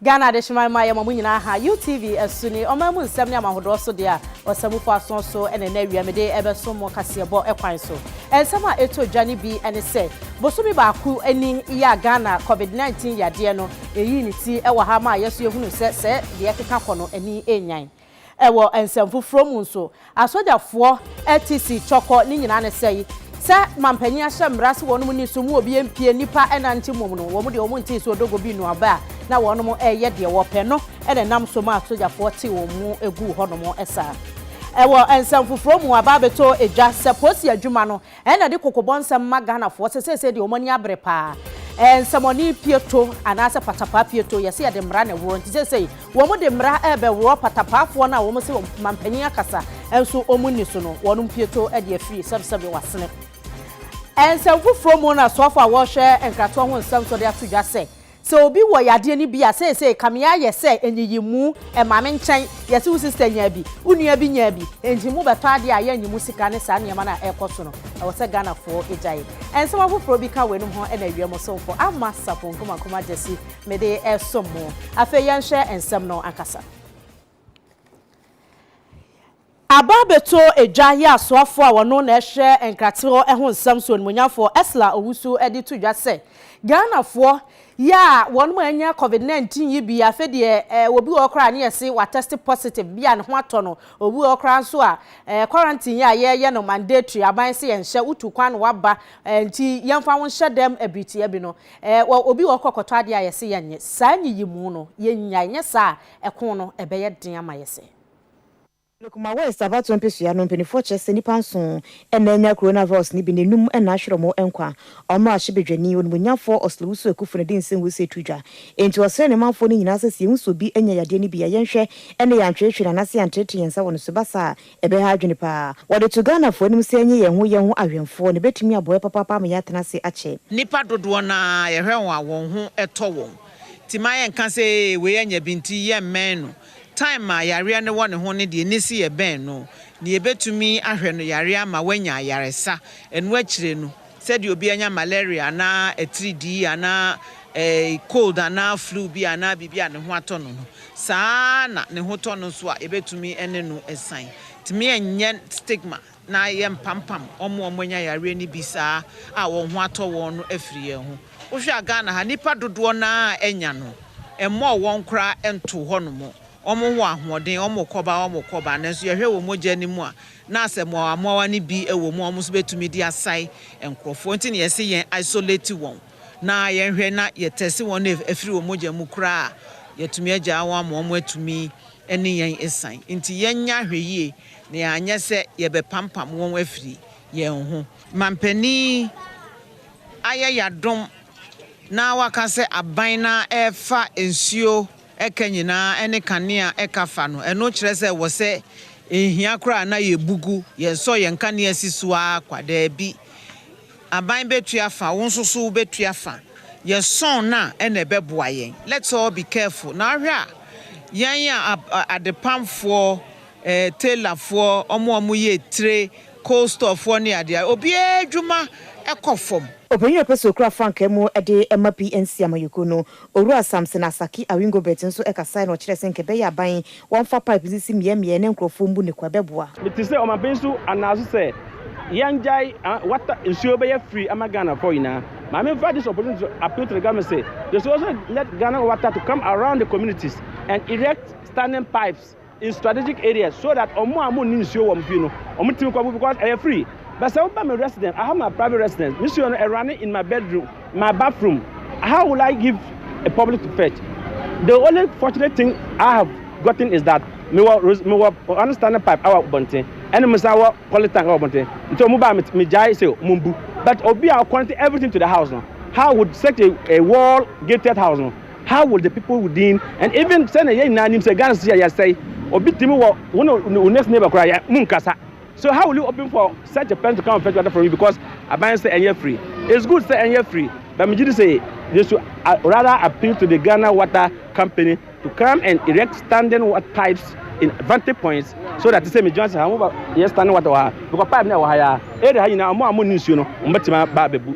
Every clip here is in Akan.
Ghana de shima ma ya mamu nyina ha UTV asuni omamu nsem ne amahodo so de a osamu fa so ene na wiamede ebeso mo kasebo ekwan so ensem a eto dwane bi ene se bosumi baaku ani ya Ghana COVID-19 yade no eyi ni ti ewo ha ma yeso ehunu se de ekeka kono ani enyan ewo ensem fufuro mu nso asojafo ATC choko ni nyina ne sei sa mampanya hyemra se wonu ni so mu obi empie nipa enanti mom no wo mu de wo nti so dogo bi no aba na wonu mo eye de wo pe no ene nam so ma asojafo ti wo mu egu ho no mo esa ewo ensem fufuro mu aba beto eja seposi adwuma no ene de kokobonsem magana fo se de omani abre pa ensemoni pieto anase patapa pieto yese de mra na wo nti se wo mu de mra ebe wo patapa fo na wo mu se mampanya kasa enso omuni so no wonu pieto e de afiri sebe wasene ensem fufuro mu na so fa wo hwe enkrato ho nsem so de atodwa se obi wo yade ni bia se kamia yese enyiyimu e mame nchen yese wo sister nya bi unua bi nya bi enjimu beto ade aye enyimu sika ne sa ne ma na ekoso no e wo se Ghana fo ejai ensem afufuro bi ka wenum ho e na wiam so fo ama Sarpong Kumankuma Gyasi mede esomo afa yenhwe ensem no akasa ababeto eja ya soafo a wono na ehwe enkratiro eho nsam so onmunyafo esla owusu edi tudwa se Ghana fo ya wonu anya COVID-19 yibi afede obi okra ne yesi wa test positive bia ne ho atono obi okra so a quarantine ya ye no mandatory aban se yenhye utu kwan waba nti yemfa won hye dem abiti abi no obi okokoto ade ayese yenye saa nyiyimu no yenya nye saa ekon no ebeye den ama yese Kuma wa sabato mpesua no mpenifo chese nipa nso enanya coronavirus ni bi nenum na ahweremo enkwa omo ahyebedwani onmunyafo oslewusu ekufune de nsen wusu etudwa enti osere ne manfo ni nyina sese nso bi enya yade ni bi ya yenhwe ene ya ntwetwe na se ya ntwetwe yensa wono so basa ebe ha adwene pa wode to Ghana fo nim se enye yenho ahwemfo ne betumi aboye papa ma ya tena se ache nipa dodo na yehwe won ho eto won timaye nka se we enya binti ye men no time ma yare ne wone ho ne de nisi ye ben no ne ebetumi ahwe no yare ama wanya yaresa enu akire no said obi anya malaria na 3D ana cold ana flu bi ana bibia ne ho ato no saa na ne ho to no so a ebetumi ene no esan timi enye stigma na ye mpampam omo anya yare ni bisa a wo ho ato won no afiri ye ho wo hwa Ghana ha nipa dodo na enya no emo won kra ento ho no mo omo ho ahoden omo koba nanso yehwe wo mogya ni mu a na asemo amowa ni bi ewo mu omo so betumi di asai enkrofo nti ne yesi yen isolate won na yenhwe na yetesi won afiri wo mogya mu kra yetumi agya awon omo atumi eni yen esan nti yenya hweyie ne anya se yebe pampam won afiri yen ho mampani ayayadom na wakase aban na efa ensuo ekanyina ene kanea ekafa no eno kire se wo se ehia kra na yebugu yenso yenkane asisua kwada bi aban betuafa wonsoso betuafa yeson na ene beboa yen. Let's all be careful na hwa yen adepamfo tailorfo omo ye tre coastofo ne ade obi adwuma ekofom Openye peso kra Frankemu ede ema PNC amayuko no Owura Samson Asaki awingo betinso ekasai no kire senke be yaban wonfa pipe sisi mie ne nkrofo mbu ne kwabeboa it say o ma bensu anaso say yanjai water nsuo be free amagana for ina ma me for this opportunity to appeal to the government say they should also let Ghana water to come around the communities and erect standing pipes in strategic areas so that omo amu ni nsuo wo mfi no omo timi kwa because they are free. But some of my residents, I have my private residence. This is running in my bedroom, my bathroom. How will I give a public to fetch? The only fortunate thing I have gotten is that me understand the pipe our bunting, and me say our quality tank our bunting. So me jai say mumbu. But obi our quality everything to the house now. How would such a wall gated house now? How would the people within and even send a young name say Ghana say obi timi one next neighbor cry munkasa. So how will you open for such a person to come and fetch water from you because Aban say and free? It's good say and free, but me just say they should rather appeal to the Ghana Water Company to come and erect standing water pipes in vantage points so that the same Johnson how over yes standing water because pipe na higher area you know more nsuo no mbetima ba bebu.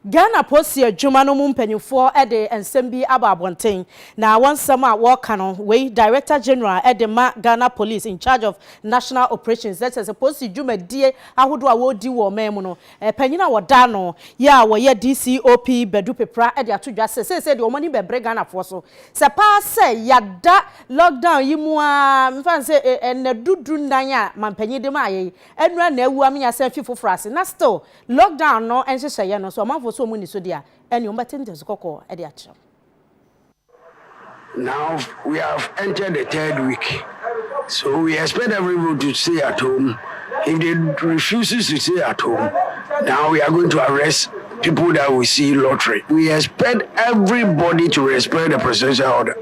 Ghana posi adwuma no mu mpanyufo de ensem bi aba abonten na wansam a workano we Director General ma Ghana Police in charge of national operations that is posi dwuma die ahodo a wodi wo memu no panyina woda no ya wo ye DCOP bedu pepra de atodwa se de omani bebre Ghana fo so se pa se yada lockdown yimu a mfa se ene dudu ndan a mampanyi de ma ye enura na awu amya se fifofo ase na still lockdown no enhyehyeye no so so many so dia any umbatende zukoko e dia chiro. Now we have entered the third week, so we expect everyone to stay at home. If they refuse to stay at home, now we are going to arrest people that we see lottery. We expect everybody to respect the presidential order.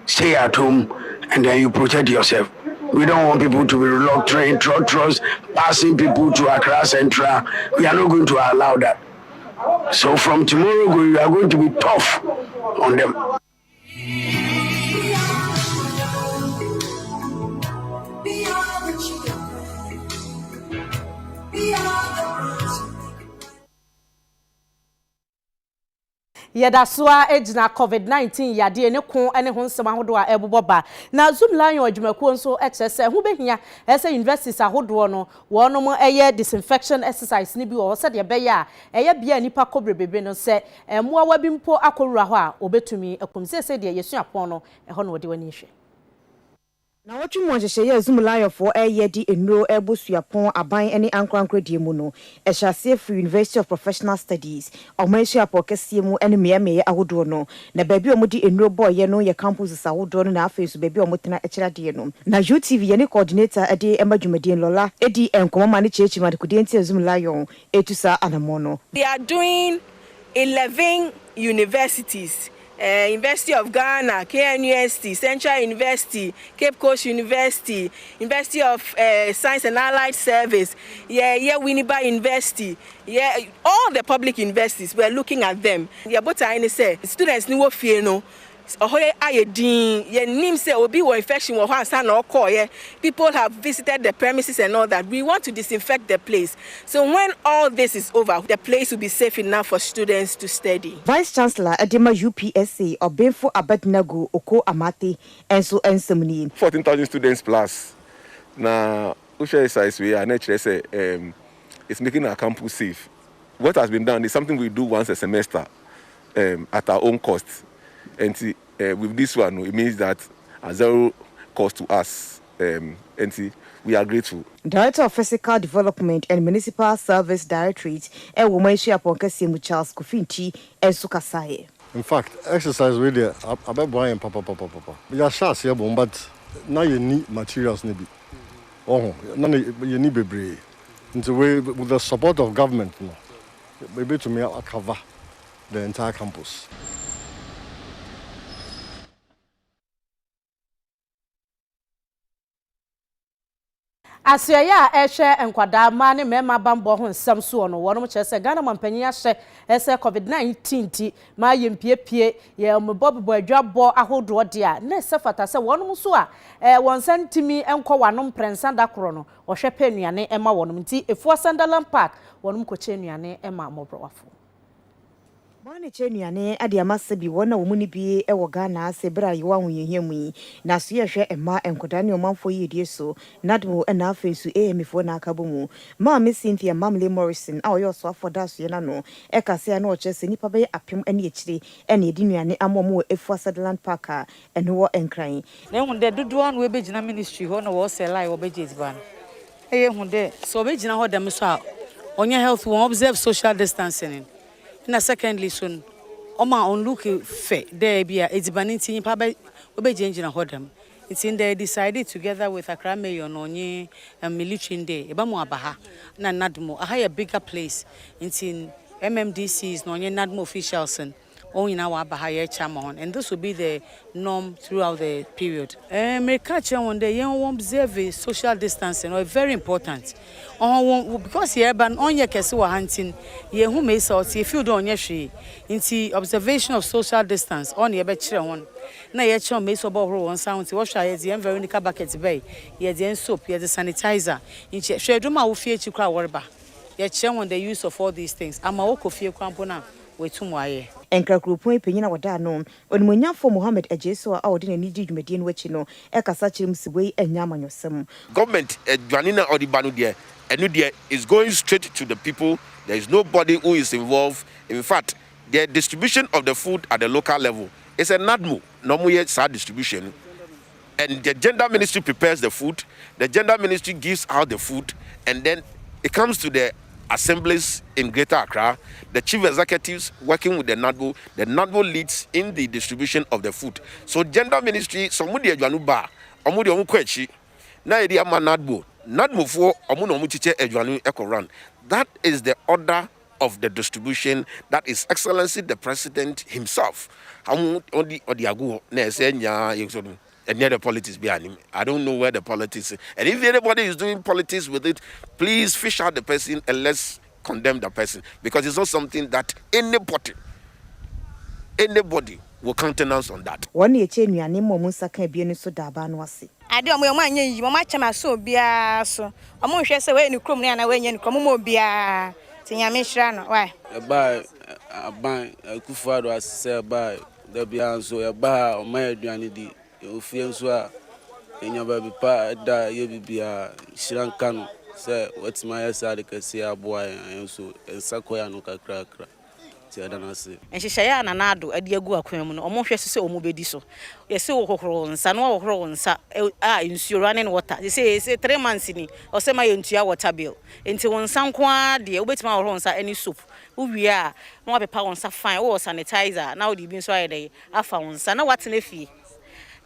Stay at home and then you protect yourself. We don't want people to be reluctant, trotros, passing people to Accra Central. We are not going to allow that. So from tomorrow, we are going to be tough on them. Yedaswa ejina COVID-19 yade ne kon ene ho nsem ahodo a eboboba na Zoom line odwumakuo nso ekese hu behia ese universities ahodo no wonom eye disinfection exercise ni bi wo se de be ya eye bia nipa kobrebebe no se moa wa bi mpo akorura ho a obetumi akomse se de yesu apon no ho no de wani hwe na wotwe mo hyehyeye Zoom line for eye di enro ebosuapon aban ene ankrankradie mu no ehyasie free University of Professional Studies omanhia apokese mu ene meyameye ahodo no na baabi omudi enro boye no ye campus ahodo no na afesu baabi omotena ekirade no na UTV ye ne coordinator ade emadwumadien lola edi enkomoma ne chechi madekudie ntia Zoom line etusa anamono. We are doing 11 universities. University of Ghana, KNUST, Central University, Cape Coast University, University of Science and Allied Service, Winneba University, all the public universities. We're looking at them. But I say students no fear no. Infection people have visited the premises and all that. We want to disinfect the place. So when all this is over, the place will be safe enough for students to study. Vice Chancellor Edema UPSA Obenfo Abednego Oko Amate enso ensemni 14,000 students plus. Now, Usha size we are naturally say it's making our campus safe. What has been done is something we do once a semester at our own cost. And with this one, it means that at zero cost to us. And we are grateful. Director of Physical Development and Municipal Service Directorate, Womanship Aponkasimu Charles Kofinti, and Sukasaye. In fact, exercise with the Ababoy Papa. We are sure, but now you need materials. Oh, you need be with the support of government, maybe to me cover the entire campus. Asiya ehwe enkwada ma ne mema bambo ho nsam so no wonom kyerese Ghana mampanyi ahye ese COVID-19 ti ma yempie ye mbobbo adwabo ahodo de a na sefata se wonom so a wonsantimi enko wanom prensa dakoro no ohwe panuane ema wonom nti efuo Sunderland Park wonom koche nuane ema mobrowafo Mane chenuane ade amase bi wona wo muni bi e wo Ghana se bra ye wa hoyehemu yi na so ye hwe ema enkoda ne omanfo yedie so nadmo na afesu emfo na akabomu ma me Cynthia Mamle Morrison a oyo so afoda so ye na no e kase na o chese nipa be apem ene ekire ene edi nuane amomo efu Sunderland Park a ene wo enkran na hunde dodo an we begina ministry ho na wo se lai wo beje ban eye hunde so begina ho dem so a onye health won observe social distancing. Na secondly soon oma on look fe there bia edibaninti pa be obejengina hodam it's in they decided together with Accra Mayor onye military day eba mo abaha na nadmo a higher bigger place in MMDCs no onye nadmo officials on our Bahaya Chamon, and this will be the norm throughout the period. America one day you observe social distancing or very important. Because here ban on your kesuwa hunting, ye who may sort if you don't yeshi into observation of social distance on your betcha one. Na ye chon may so borrow on sound to wash ye the Veronica bucket bay, ye the soap, ye the sanitizer, in Sheduma will fear to crowd warba. Ye on the use of all these things. I'm a walk of fear crampona. wetum aye Enkrakropon penyina wada no onimonyafo Mohammed Ajeso a odi na nidi dwumedie no achi no ekasa kyerem siwei anya amanyosem. Government Juanina or the Banu there, and is going straight to the people. There is nobody who is involved. In fact, the distribution of the food at the local level is a NADMO, normal sad distribution. And the gender ministry prepares the food, the gender ministry gives out the food, and then it comes to the assemblies in Greater Accra, the chief executives working with the NADMO leads in the distribution of the food. So gender ministry, somebody Juanuba, omudi omukwechi, na edi ama NADMO for omuno omuchiche Juanu Ekoran. That is the order of the distribution. That is Excellency the President himself. And near the politics behind him. I don't know where the politics is. And if anybody is doing politics with it, please fish out the person and let's condemn the person. Because it's not something that anybody will countenance on that. One ye chain ya name Musa can be any so daban wasi. I don't know my name, my chama so bia so. I'm going to say, when you come near and when you come over bia, Tinyamishrano. Why? A buy a Kufado as say by the Bianzo, a bar or my Duanidi. You feel so in your baby pa da you be a Shirankano. Say what's my side can see a boy and so and Sakoya no crack. and she say na nado e de agu akwam no omo hwese se omo bedi so ye se wo kokoro nsa no wo kokoro nsa nsuo running water they say 3 months ni o se ma ye ntua water bill enti won nsa nko a de obetima wo nsa any soap uwie a no wa pepa won nsa fine wo sanitizer na wo di bi nso aye dey afa won nsa na watena fie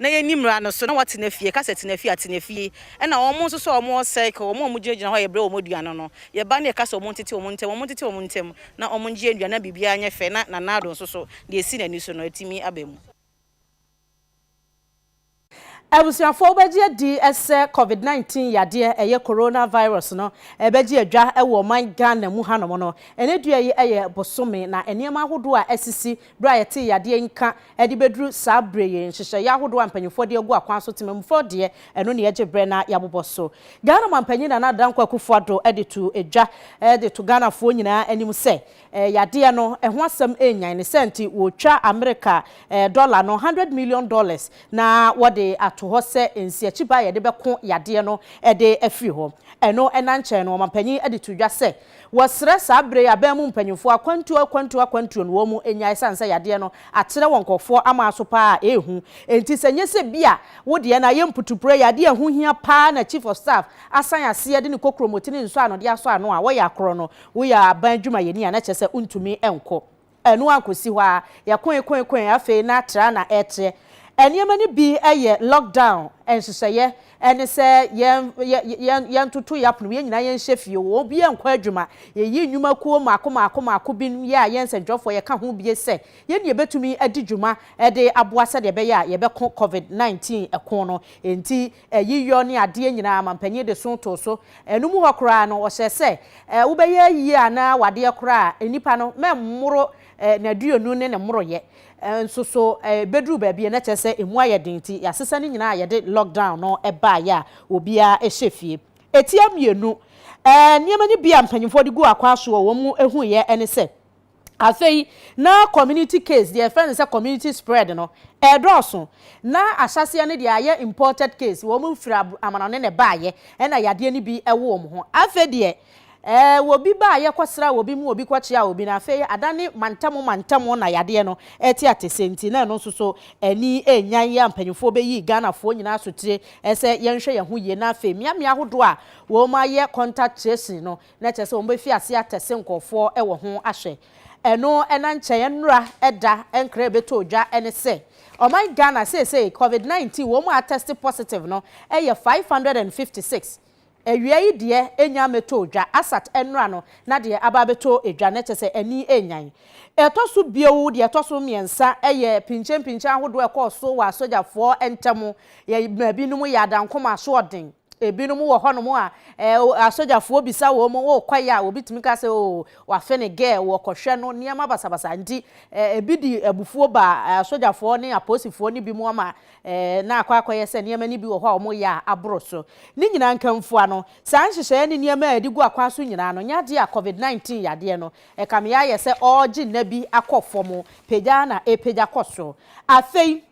na ye nimra no so na watena fie ka setena fie atena fie e na omo so so omo cycle omo gyina ho ye bre omo duano no ye ba na ye ka so omo tete omo ntem na omo gye duana bibia anya fe na nado so so de esi na ni so no atimi abamu Ebusiafo beje di ese COVID-19 yade eye coronavirus no beje adwa ewo man Ghana mu hanom no ene dua yi eye bosome na enema hodo a esisi bra yete yade nka edi bedru sabreye nhihye ya hodo ampanyefo de agu akwan so temamfo de eno ne yeje bre na yaboboso Ghana mampanyi na dankwa kufuado editu edwa editu Ghana fo nyina anim se yade no ho asem enyan ne senti wo twa America dollar no $100 million na wode to hose ensiachi ba ye de beko yade no de afiri ho eno enanche no mampanyi ade to dwa se wasre sabre abamu mpanyimfo akwantu no mu enya isanse yade no akyere wonkofo ama aso pa ehu enti senye se bia wode na ye mputupre yade ehu hia pa na chief of staff asan ase de ne kokromotini nso ano de aso ano a wo ya kro no wo ya ban dwuma ye ni ana kyese untumi enko enu akosi ho a ya kwen afi na tra na etre Eniema ni bi eye lockdown enseseye ene se yen tutu yapno ye nyina yen hye wo bi enkwa adwuma ye yi nnwuma kuo mako bi ya yen senjofo ye ka ho bi se ye ne betumi adi dwuma de aboase de be ya ye be COVID-19 ekon no enti yi yo ne ade nyina amampanyi de so to so enum ho kora no wo se wo be ye yi ana wade kora enipa no memmoro na duonu ne mmoro ye so bedru baby na chese emu ayedinti ya sesa ni nyina ayede lockdown no eba ya obia ehefie etia mienu niema ni bia mpanyimfo de gu akwaso wo mu ehu ye ene se afei na community case the friend say community spread no edoso na asase ne de aye imported case wo mu fira amanane ne baaye na yade ni bi ewo mu ho afei de wobi ba ye kwasra wobi mu obi kwachia obi na afei adane mantam na yade no eti atesenti na no so ani enyan ya mpanyifo be yi Ghana fo nyina sotire ese yenhwe ye ho ye na afei miamia hodo a wo ma ye contact tracing no na chese wo be fi ase atese nkofo ewo ho ahwe eno enanche ye nura eda enkre beto dwa ene se oman Ghana say COVID-19 wo mu attest positive no eye 556 ewie yi de enya meto dwa asat enra no na de ababeto edwa na chese ani enyan etoso biewu de etoso miensa eye pinche ahodo ekoso wa sojafo entemu ye mabinum ya dankoma so odin ebinom wo ho no mo a asogyafoɔ bisa wo mo wo kwaya obi timi ka se o wa fe ne girl wo kɔhwɛ no niam basabasa nti ebi di abufuo ba asogyafoɔ ne aposifoɔ ne bi mu ama na akwakoye se niam ne bi wo ho a mo ya aboro so ni nyina nkamfua no san hyehyɛ ne niam a edi gu akwa so nyina no nyade a covid-19 yade no kam ya ye se ogi na bi akɔfo mo pagya na epagya kɔso afei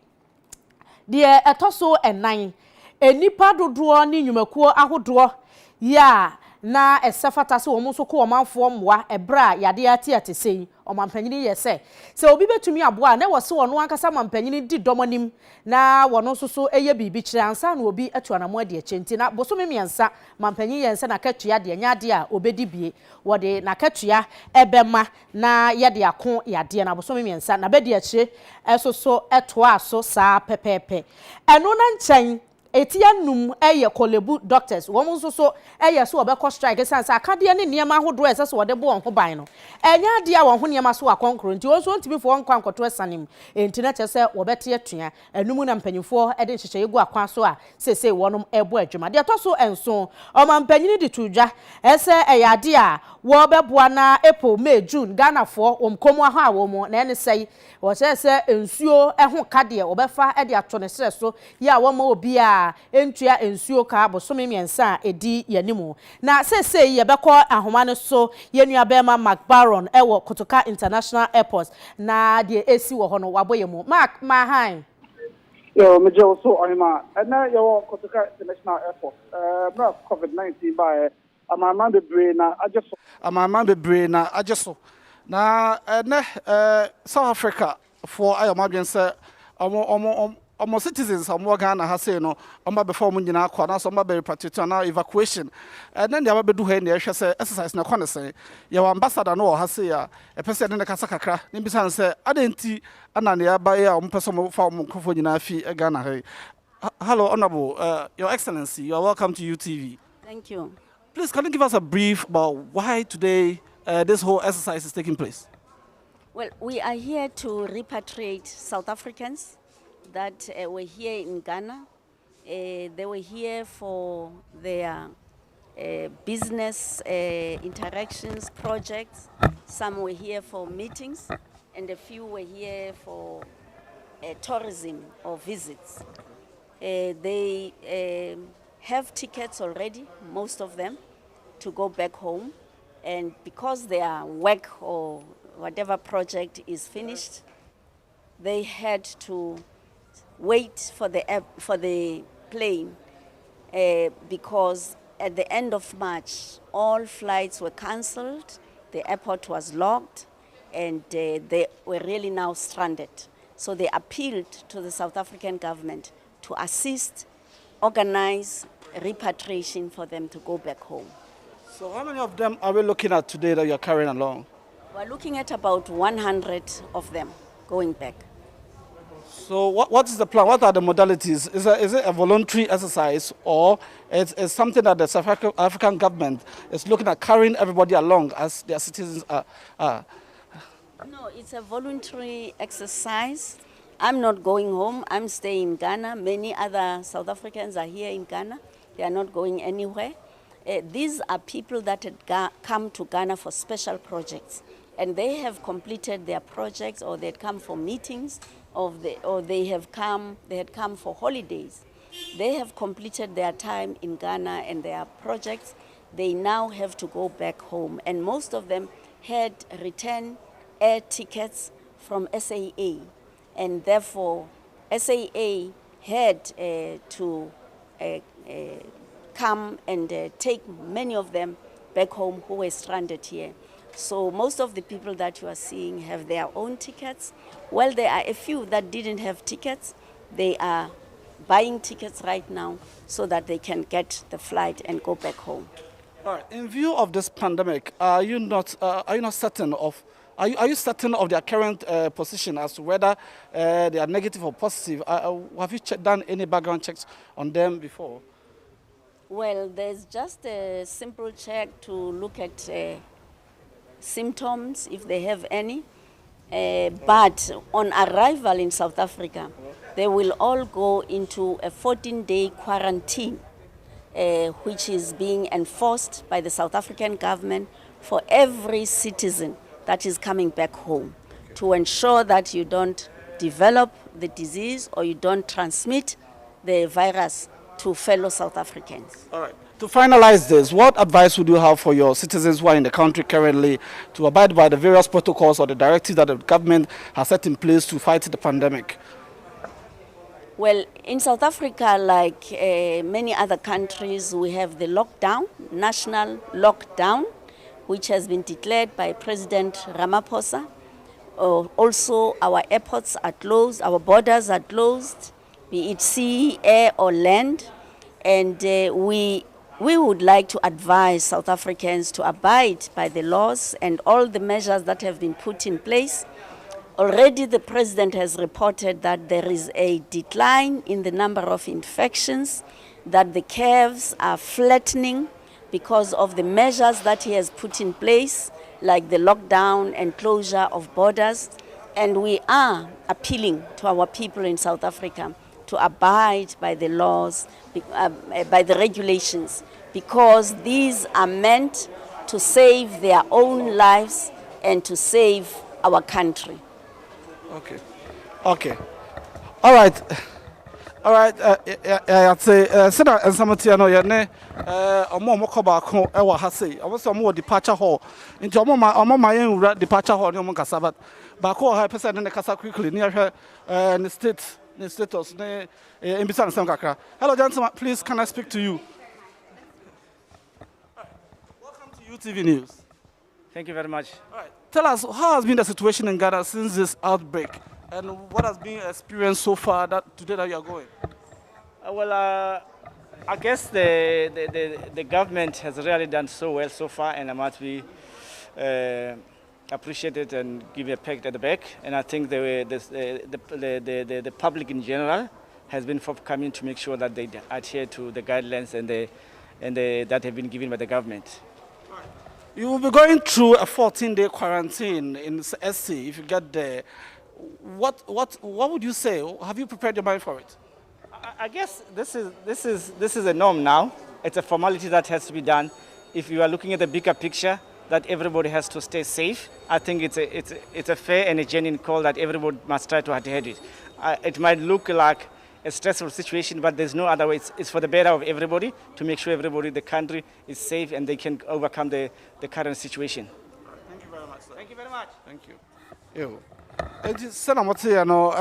de etoso enan enipa dodoɔ ne nyumakuo ahodoɔ ya na esefata se wo mo so ko omanfo mmoa ebra yade ati atesei omanpanyini yese se obi betumi aboa na wo se wono ankasa manpanyini di domonim na wono so eye bibi kire ansa na obi atuanamo ade achenti na boso memiensa manpanyin yense na katua de nyade a obedi bie wode na katua ebema na yede ako yade na boso memiensa na bedi ache esoso etoa so saa pepepe eno na nkyɛn etia num eye kolebu doctors wo mo so eye so obekɔ strike sansa akade ne niam ahodo ese so wode bo on ho ban no enya de a won ho niam so akonkro nti wo so ntimi fo nkwa nkoto asanim enti na kyese wo bete atua enum na mpanyimfo ede nhyehyɛ egu akwa so a sese wonom ebo adwuma de to so enso omampanyini de tudwa ese eyade a wo beboa na April May June Ghana fo omkomu aho a wo mo na ene sei wo sese ensuo eho kade obefa ede ato ne sere so ya wo ma obi a entua ensuo ka bosome miensa edi yanimu na sese ye bekọ ahoma ne so yenua bema McBaron ewo Kotoka International Airport na de esi wo ho no waboyemu Mark Mahan yo me jo so onima na yo Kotoka International Airport na COVID-19 by amama bebre na ajeso na South Africa for ayomadwen se omo citizens omo Ghana ha say no omo before mo nyina akwa na so omo be repatriation na evacuation then they abedu ha na ehwe say exercise na kwa ne say your ambassador no ha say ya e pese ne kasa kakra ne bisa say adenti ana ne aba ya omo pese mo fa omo kofo nyina fi Ghana ha. Hello honorable your excellency, you are welcome to UTV. Thank you. Please can you give us a brief about why today this whole exercise is taking place? Well, we are here to repatriate South Africans that were here in Ghana. They were here for their business interactions, projects. Some were here for meetings, and a few were here for tourism or visits. They have tickets already, most of them, to go back home. And because their work or whatever project is finished, they had to wait for the plane because at the end of March, all flights were cancelled, the airport was locked, and they were really now stranded. So they appealed to the South African government to assist, organize repatriation for them to go back home. So how many of them are we looking at today that you're carrying along? We're looking at about 100 of them going back. So what is the plan? What are the modalities? Is it a voluntary exercise or it's something that the South African government is looking at carrying everybody along as their citizens are? No, it's a voluntary exercise. I'm not going home. I'm staying in Ghana. Many other South Africans are here in Ghana. They are not going anywhere. These are people that had come to Ghana for special projects, and they have completed their projects, or they had come for meetings, or they had come for holidays. They have completed their time in Ghana and their projects. They now have to go back home, and most of them had return air tickets from SAA, and therefore SAA had to come and take many of them back home who were stranded here. So most of the people that you are seeing have their own tickets. Well, there are a few that didn't have tickets. They are buying tickets right now so that they can get the flight and go back home. All right. In view of this pandemic, are you certain of their current position as to whether they are negative or positive? Have you done any background checks on them before? Well, there's just a simple check to look at symptoms, if they have any. But on arrival in South Africa, they will all go into a 14-day quarantine. which is being enforced by the South African government for every citizen that is coming back home to ensure that you don't develop the disease or you don't transmit the virus to fellow South Africans. All right. To finalize this, what advice would you have for your citizens who are in the country currently to abide by the various protocols or the directives that the government has set in place to fight the pandemic? Well, in South Africa, like many other countries, we have the lockdown, national lockdown, which has been declared by President Ramaphosa. Also, our airports are closed, our borders are closed, be it sea, air, or land. And we would like to advise South Africans to abide by the laws and all the measures that have been put in place. Already the president has reported that there is a decline in the number of infections, that the curves are flattening because of the measures that he has put in place, like the lockdown and closure of borders. And we are appealing to our people in South Africa to abide by the laws, by the regulations, because these are meant to save their own lives and to save our country. Okay. Okay. All right. All right. I'd say, Senator and Samatiano, Yane, Omo Mokobako, Ewa Hase, I was some more departure hall. Into my own departure hall, no Moncasabat. Bako, I percent in the Casa quickly near her and the status, in Bisan Samkaka. Hello, gentlemen, please, can I speak to you? Welcome to UTV News. Thank you very much. All right. Tell us, how has been the situation in Ghana since this outbreak? And what has been experienced so far today that you are going? I guess the government has really done so well so far, and I must be appreciated and give a pat at the back. And I think the public in general has been forthcoming to make sure that they adhere to the guidelines that have been given by the government. You will be going through a 14-day quarantine in SC if you get there. What would you say? Have you prepared your mind for it? I guess this is a norm now. It's a formality that has to be done. If you are looking at the bigger picture, that everybody has to stay safe, I think it's a fair and a genuine call that everybody must try to adhere to it. It might look like a stressful situation, but there's no other way. It's for the better of everybody to make sure everybody, the country, is safe and they can overcome the current situation. Thank you very much, sir. Thank you very much. Thank you. Sena Motia no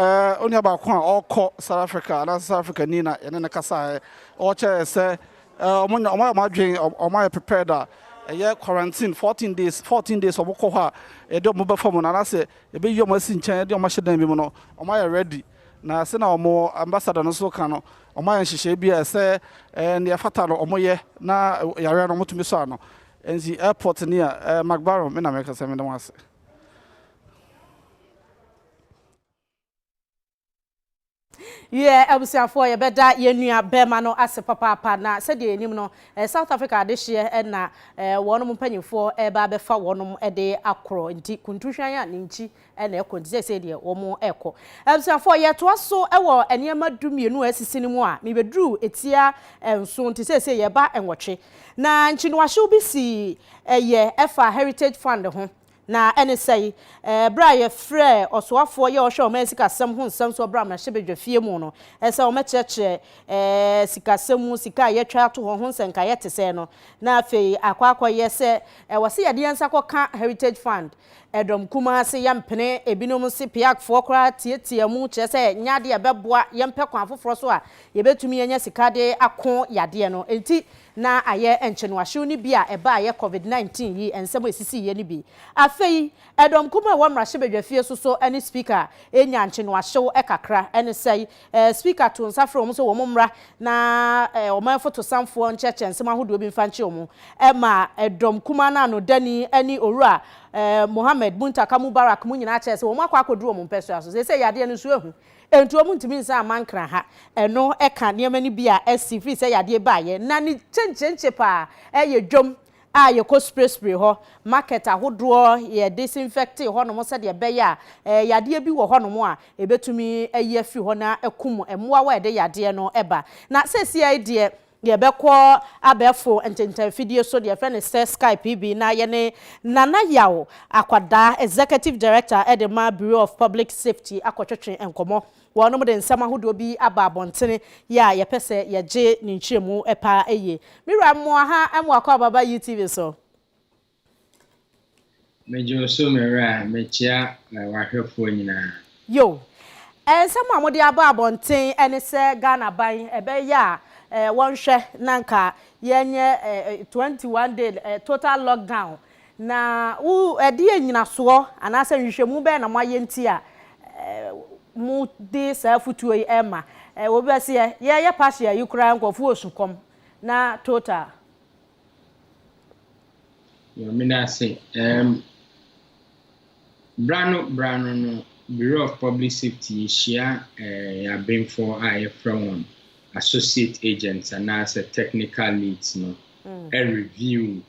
only about all South Africa and South Africa Nina and then Kasa or say my prepared a year quarantine 14 days of Okoha a dog mobile phone and I say a big young machine chain your machine no my ready now sena more ambassador no so cano or my she be a say and the fatalo or moye na yara no mutumisano and the airport near Macbarum in America 7 once. Yeah, abusiafo ye beda ye nua bema no ase papa na said ye nim no South Africa this year na wonom mpanyimfo ba befa wonom de akro nti kuntuhwan ya ninchi na ekonti say de womo eko abusiafo ye to so ewo eniema dumienu asisi ni mu a me bedru etia enso nti say ye ba enwotwe na nchi no ahwe obi si ye efa heritage fund ho na ene say bra ye frɛ ɔsoafo ye ɔhwɛ ɔma sikasɛm ho nsɛm so bra ma hyebedwa fie mu no ɛsɛ ɔma kyerɛkyerɛ sikasɛm mu sika ye twa to ho nsɛnka ye te sɛ no na afei akwakɔ ye sɛ wɔse yɛde yɛnsa kɔka heritage fund edom kuma se yampene ebinom se piakfo kra tietie mu kyerɛ sɛ nyade ye bɛboa yɛmpɛ kwan foforo so a yɛbɛtumi yɛnya sika de ako yade no enti na aye encheno ahwe ni bia eba aye covid-19 yi ensemo esisi ye ni bi afei edom kuma wo mrahye bedwafie so any speaker enya encheno ahwe ekakra ene sei speaker to nsafro mo so wo mra na o man foto samfo ncheche ensema hodo bi mfa nche omo ema edom kuma na no dani ani owura Mohammed Muntaka Mubarak mu nyina ache se wo makwa akoduro mo mpeso aso se yade no so ehu entu omu ntimi nsa amankra ha eno eka niema ni bia esi free se yade ba ye na ni chenchenche pa ye dwom a ye ko spray ho market ahodo ye disinfect ho no mo se de be ya yade bi wo ho no mo a ebetumi ayi afi ho na ekum emoa wa de yade no eba na sesi ai de ye beko abefo ententen video so de friend say Skype bi na ye ne Nana Yawo akwada executive director at the Bureau of Public Safety akotwetwe enkomo wono de nsama hodo bi aba abontene ya ye pese ye je ni nchiremu epa eye mira mo ha amo akwa baba UTV so Mejo so mera mechia wahwefo nyina yo nsama amode aba abonten ene se Ghana ban ebe ya wonhwe nanka yenye 21 day total lockdown na u ede nyina so anase nhwehwemu be na moye nti a mu de sa futuo yi ema wo be se ye pasia yukura nkofu osukom na total yo mina say brano no Bureau of Public Safety share ya been for from one associate agents and as a technical leads no a review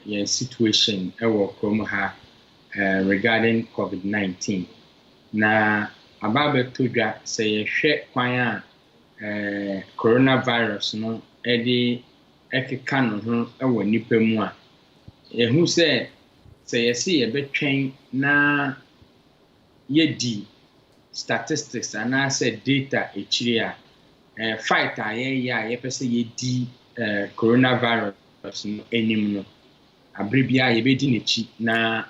your situation regarding COVID-19 na ababe tudwa say hwe kwan a coronavirus no edi ekeka no ho ewo nipa mu a ehu say yesi ye betwen na yedi statistics and as a data echiri a fight ye pese yedi coronavirus no enim no abribia ye bedi nechi na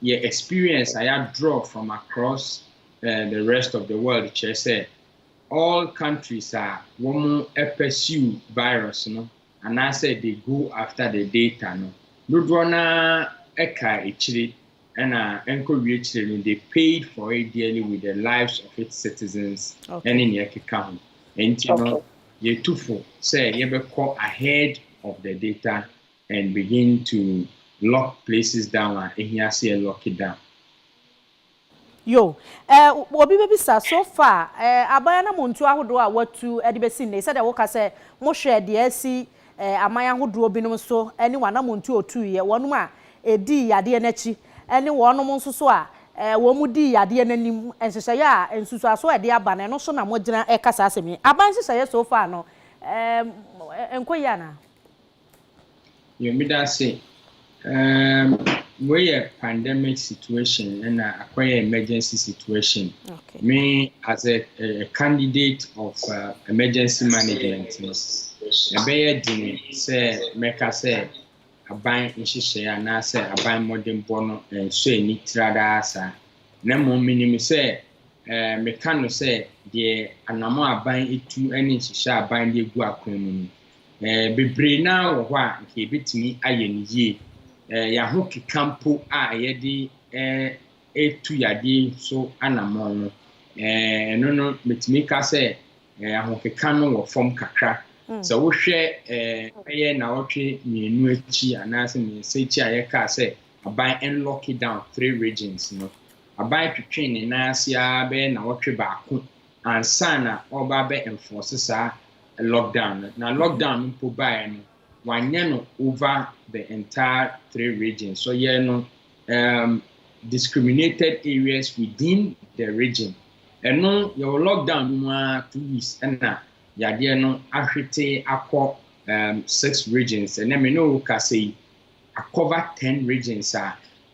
ye experience I draw from across the rest of the world che say all countries are woman pursue virus no and I said they go after the data no do na eka echiri and they paid for it dearly with the lives of its citizens and in your account. And you know, you too for say you ever call ahead of the data and begin to lock places down and here see lock it down. Yo, obi baby so far, abaya na muntu ahodo a watu edibesi ne said woka say mo hwe de asi amaya ahodo obinom so anyone na muntu otu ye wonum a edi yade nachi ene wonom nso so a wo mu di yade nanim ensehye a ensusu aso ede aba na no so na mo gina kasa asemi aban sehye so far no enkoya na you me that say we a pandemic situation and a emergency situation. Me as a candidate of emergency management, a bear say make us say a buying in Shisha and I say a buying modern bono and so any tradasa. Nemo minimum say mecano say the anamo buying it to any Shisha buying the guacum. Be brain now or what he bit me ayen ye. Yahoki campo yedi etu yadi so anamon no metimika say yahoki kanu wo form kakra so wo hwe na wotwe mienu achi anase me sechi ayeka say aban unlock it down 3 regions no aban twetwe ne nasia be na wotwe baako ansana oba be enforce sa lockdown na lockdown mpo bae no wanyano over the entire 3 regions. So discriminated areas within the region. And no your lockdown 2 weeks and now yade no ahwete akọ 6 regions and then me no ka say I cover 10 regions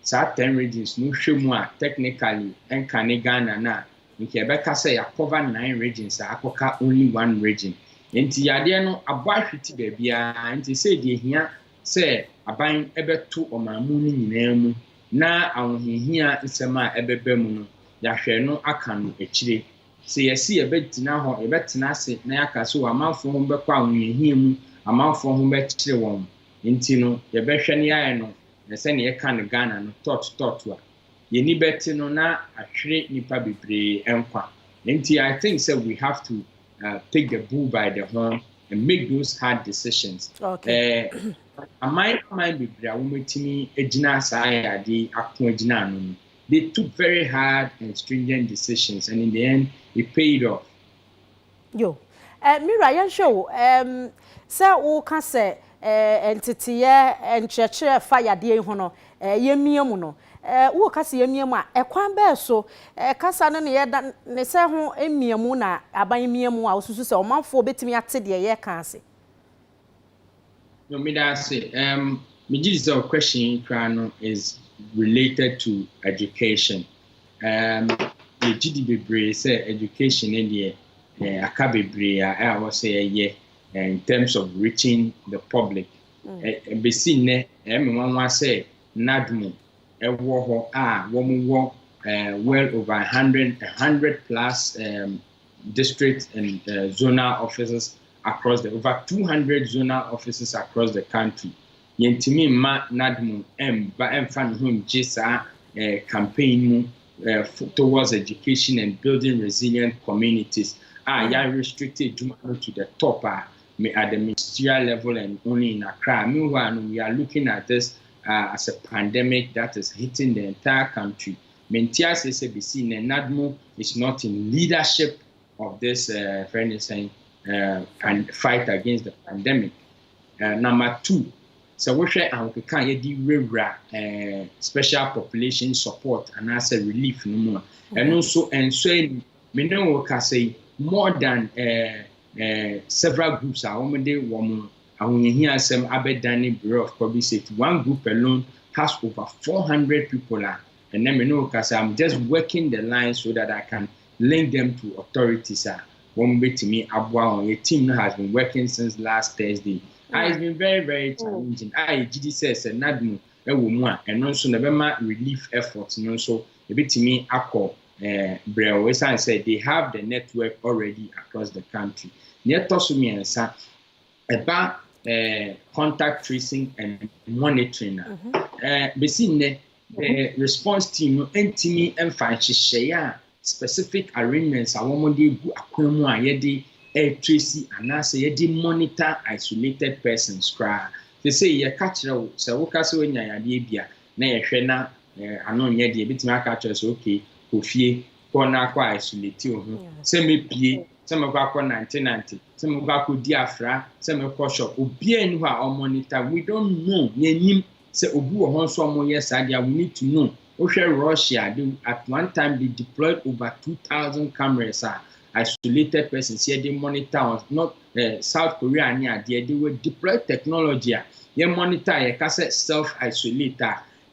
so 10 regions no hwemu a technically and Ghana na nke be ka say I cover 9 regions akoka only 1 region. Enti yade no abahwiti bebia enti say de hia say aban ebeto omamu ni nyina mu na ahohihia nsema ebebe mu no yahwe no aka no ekire say yesi ebetina ho ebetena ase na yakaso amanfo ho bekwa ahohihia mu amanfo ho bekire won enti no yebehwe ne yae no na se ne yeka ne Ghana no tot a yeni beti no na ahwere nipa bebre enkwa enti I think say we have to take the bull by the horn and make those hard decisions. Okay. They took very hard and stringent decisions, and in the end, it paid off. Yo, Mira, yan show. Sir, o can say entity and church fire dear hono. Ye miamuno. Wo kasi emiemu a ekwan be so kasa no ne ne se ho emiemu na aban miemu a osusu se omanfo betimi ate de ye ka ase No, me that say my question is related to education. The GDP say education in the I was say in terms of reaching the public. Be seen ne one say NADMO well over 100 plus district and zonal offices across over 200 zonal offices across the country. Yentimi ma NADMO fan home jisa campaign towards education and building resilient communities. Ya restricted to the top at the ministerial level and only in Accra. Meanwhile, we are looking at this as a pandemic that is hitting the entire country. Mentia SABC and NADMO is not in leadership of this fight against the pandemic. Number two, so we share and we can special population support and as a relief no more. And also we can say more than several groups are already woman. And when you hear some Abedani Bureau of Public Safety, one group alone has over 400 people. And then because I'm just working the line so that I can link them to authorities. One way to me, a team has been working since last Thursday. It's been very, very challenging. GD says NADMO and also November relief efforts. And also a bit to me, Breo said they have the network already across the country. Near Tosumi and about contact tracing and monitoring. The response team NTME and share specific arrangements. I want to do a tracy and I say monitor isolated persons. They say you catch so when you are the na I know you the bit my catchers okay. Kofie kona kwa isolate seme pie seme kwa 1990 seme kwa diafra seme kwa shop obi enu ha o monitor. We don't know yenim se obu ho nso mo yes adia. We need to know. Russia at one time they deployed over 2,000 cameras isolated persons here. They monitor not South Korea and they were deployed technology monitor self isolate.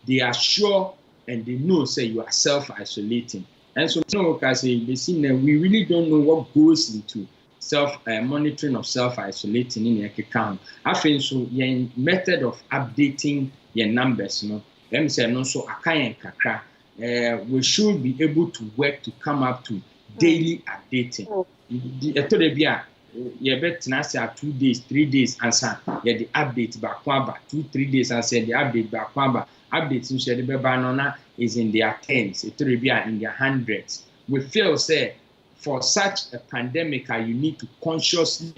They are sure and they know say you are self-isolating. And so we really don't know what goes into monitoring of self-isolating in your account. I think so your method of updating your numbers, let me say no so kakra. We should be able to work to come up to daily updating. You bet na 2 days, 3 days answer. Yeah, the update back 2-3 days answer the update back updates in Shedibe is in their tens, it will be in their hundreds. We feel say for such a pandemic, you need to consciously,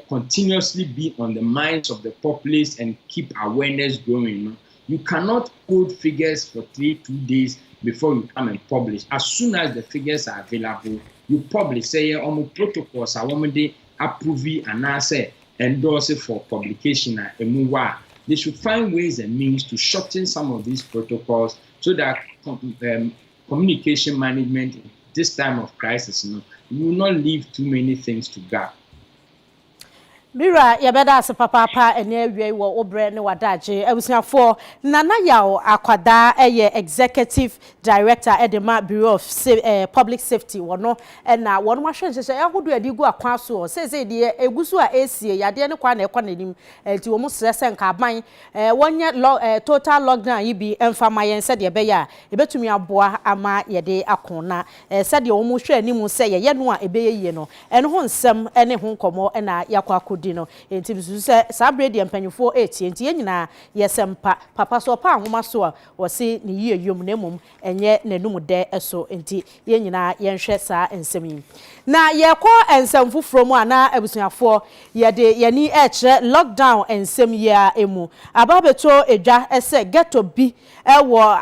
continuously be on the minds of the populace and keep awareness going. You cannot hold figures for 2 days before you come and publish. As soon as the figures are available, you publish. Say almost protocols are one day approve and answer endorse it for publication and they should find ways and means to shorten some of these protocols so that communication management this time of crisis, will not leave too many things to gap. Mira, ya beda ase papa ene awie wo obre ne wadaje abusuafo nana yawo akwada executive director edema Bureau of Public Safety wono na wono ahwe nhye yahodo adigu akwa so say de egusu a esie yade ne kwa na ekwa nanim ti wo mu stress nka aban wonye total lockdown yi bi emfama yen se de be ya ebetumi aboa ama yede akona se de wo mu hwe animu se ye no a ebeye no eno ho nsem ene ho nkomo na yakwa dino enti bisu se sabredi empanyufo enti nyina yesempa papa so pa ahoma so a wose ne yie yom na mum enye nanum de eso enti nyina yenhwe sa ensem na yekọ ensem fufuro mu ana abusuafo yede yani eche lockdown ensem ya emu ababeto edwa ese ghetto bi ewo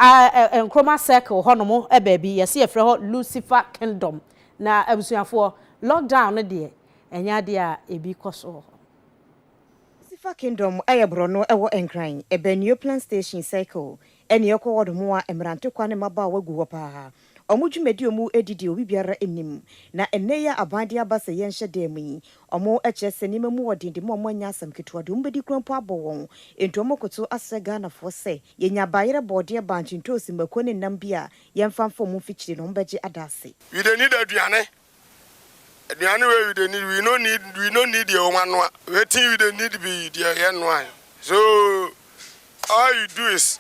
enkroma circle honomo ebabi yese yefre ho Lucifer Kingdom na abusuafo lockdown ne de enya de a ebi koso Lucifer Kingdom ayebrono ewo enkran ebenio plan station cycle eni ekwo wodomo a emrante kwa ne maba wagu wo pa omo dwumadi omu edidi obi biara enim na enne ya abade abase yenhye dem yi omo ekyese nima mu wodinde mo anya asam ketewa de ombedi kronpo abowon ento omo koto ase Ghana fo se yenya bayere bode banchi ntosi mako ne nam bia yemfamfo mu fichire no mbeje adase. We don't need aduane we we no need your one no wetin we don't need be the yen one. So all you do is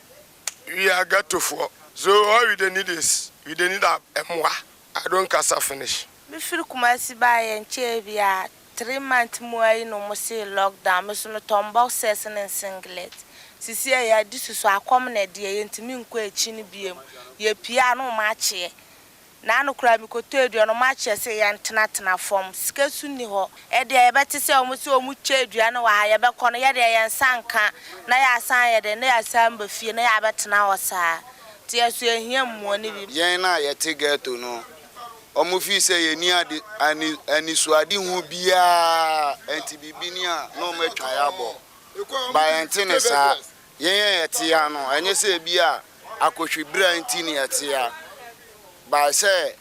we are got to for. So all we don't need is we don't need a moi. I don't cast a finish. Me feel Kumasi by and Chevia 3 months more in almost lockdown, Miss Tombo says and singlet. Cecilia, this is our common idea into me chini beam, ye piano match ye. Nano crab could tell you on a match say antenna form, scarce ni ho. Eddie, I better say almost so much Adriano, I have a corner and sanka, Naya sang and Naya Samba Fee, Naya bet now, sir. Tears you him one of you. Yana, ye take her to know. Omufi say ye near the and Swadi who be a antibibinia, no more triable. By antenna, ye tiano, and you say bia, I could be brain tini at here. By say,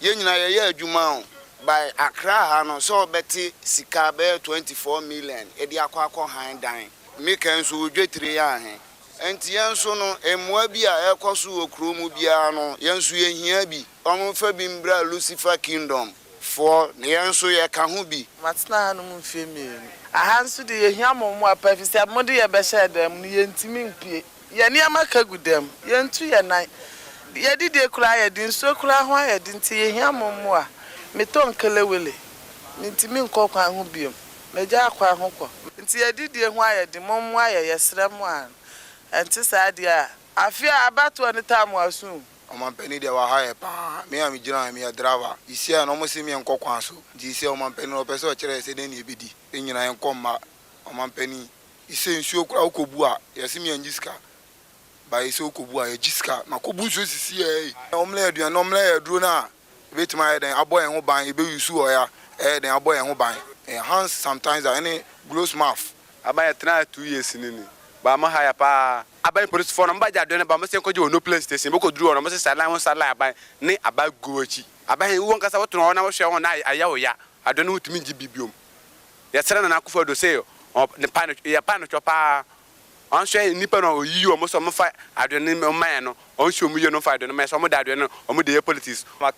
ye Jumau, by Accra, Hano, so Betty Sikabe 24 million, Edia Quaco Hind Dine. Mikens will get 3 years. And Tiansono, Mwabia, Ecosu, Krumubiano, Yansu Yabi, Omofabim Bra Lucifer Kingdom, for Nianso Yakahubi. Matsna no female. A hands to the Yamo, more purpose, a muddy a beshed them, Yentiming P. Yaniamaka with them, Yantu Yanai. Ye did they cry, didn't so cry, why I didn't see him more. Me tongue Kelewilly. Mintimin cock and hubium. Meja qua honko. Until I did the wire, the mom wire, yes, one. And this idea, I fear about 20 time was soon. On my penny, they were higher. Me and me, John, me a driver. You see, I almost see me and Coquanso. Jesus, on my penny, or person, said any biddy. In your own comma, on my penny. He says, you Okobua, yes, me and Jiska. By so Kubua, Jiska, Makobusu, see, Omle, you are normally a drona. Wait my head and a boy and who buy, you sue or head and a boy and who buy. And hands sometimes are any gross mouth. I buy a try 2 years in any. But I'm a higher pa. I buy police for number that don't about myself, no place station, Boko drew on Mrs. Salam, Salah, by nay about Gochi. I buy one cast out on our show on I don't know what to mean GBBum. Yes, and I could for say, or the panic, your panic, your pa. I'm sure Nippon or you almost on fire. I don't know man, or show me no fight on the mess of my dad or the politics. My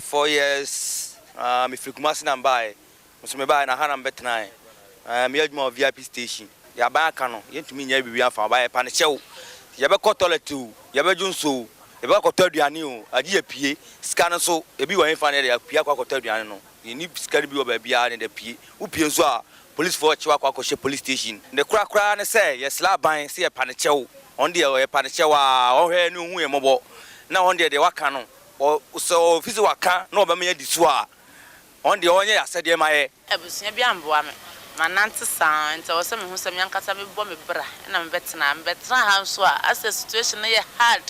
4 years, if you must not buy, was me buy a hand bet 9. Me more VIP station. Ya ba kanu yentu mi nya bibia fa ba e pa ne chew ya be kotole tu ya be junso e be kotaduane o agi ya pie sika no so e bi wan fa ne ya pie akwa kotaduane no ni sika bi o ba bia ne de pie u pie so a police for chewa akwa she police station the kra ne say ya slab ban se e pa ne chew on de e pa ne chew a o hwe ni hu e mobo na on de waka no o so ofisi waka na o ba me ya disu a on de onye ya sede ma ye ebusia bia mboa me manante sound so some who some young kasa me bo me bra na me betra ha so as the situation is hard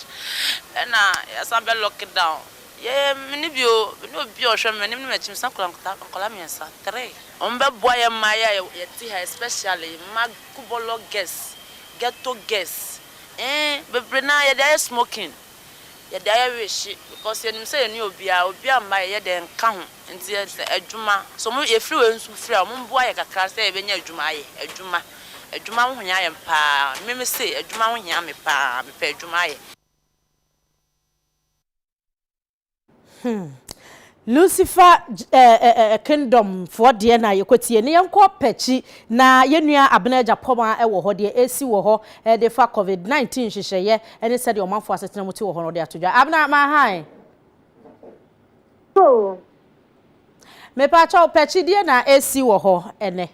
na yes am be lock down ye mini bio no bio hwe me nim me chimsa kola me sa 3 on be boy ma ya ti ha especially magubolo gas ghetto gas be na ye dey smoking ye dey wish because you say you obia ma ye dey nka ho nti adwuma so mo ye free we nsu free a mo mbo aye kakra say e benya adwuma aye adwuma ho nya aye pa me say adwuma ho nya me pa me pa adwuma aye Lucifer kingdom for de na yekotie ne yenko pechi na yenua abena japoma e wo ho de esi wo ho de fa covid-19 hyehyeye ene se de omanfo asetena muti wo ho no de atodwa abena ma hai so me pa cha pechi de na esi wo ho ene